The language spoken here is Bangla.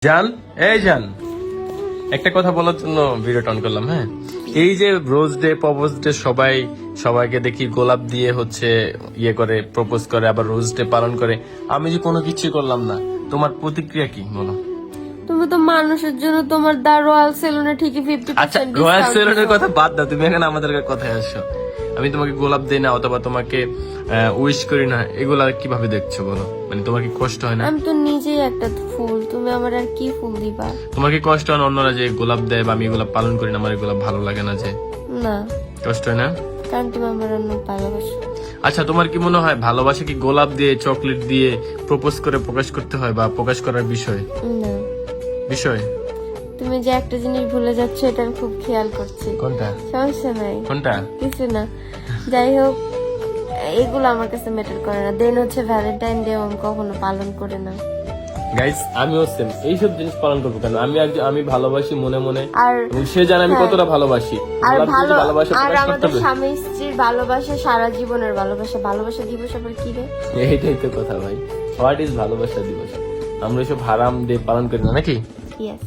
জান, এই জান, একটা কথা বলার জন্য ভিডিও অন করলাম। হ্যাঁ, এই যে রোজ ডে প্রপোজ ডে সবাইকে দেখি গোলাপ দিয়ে হচ্ছে ইয়ে করে প্রপোজ করে, আবার রোজ ডে পালন করে, আমি যে কোনো কিছু করলাম না, তোমার প্রতিক্রিয়া কি বলো? তুমি তো মানুষের জন্য তোমার দা রয়্যাল সেলুনে ঠিকই 50% আচ্ছা, রয়্যাল সেলুনের কথা বাদ দাও, তুমি এখন আমাদের কথায় আসো। আমি তোমাকে গোলাপ দেই না অথবা তোমাকে উইশ করি না, এগুলা কিভাবে দেখছো বলো? মানে তোমার কি কষ্ট হয় না? আমি তো নিজেই একটা ফুল, তুমি আমার আর কি ফুল দিবা? তোমার কি কষ্ট হয় না অন্যরা যে গোলাপ দেয় বা আমি গোলাপ পালন করি না, আমার এগুলো ভালো লাগে না যে? না, কষ্ট হয় না? কারণ তুমি আমার অনেক ভালোবাসো। আচ্ছা, তোমার কি মনে হয় ভালোবাসা কি গোলাপ দিয়ে চকলেট দিয়ে প্রপোজ করে প্রকাশ করতে হয় বা প্রকাশ করার বিষয়? না, বিষয় তুমি যে একটা জিনিস ভুলে যাচ্ছ এটা আমি খুব খেয়াল করছি। কোনটা? সমস্যা নাই, কোনটা? কিছু না। যাই হোক, এগুলো আমার কাছে ম্যাটার করে না। দেন হচ্ছে ভ্যালেন্টাইন ডে আমি কখনো পালন করে না। গাইস, আমিও সেম এইসব জিনিস পালন করবো কেন? আমি ভালোবাসি মনে মনে, আর এবং সে জানে আমি হ্যাঁ, কতটা ভালোবাসি। আর গোলাপ দিয়ে যে ভালোবাসা আর প্রকাশ করতে আমাদের হবে, স্বামী স্ত্রীর ভালোবাসা সারা জীবনের ভালোবাসা। ভালোবাসা দিবস আবার কি রে? এইটাই তো কথা ভাই। হোয়াট ইজ ভালোবাসা দিবস? আমরা এসব হারাম ডে পালন করি না নাকি? ইয়েস।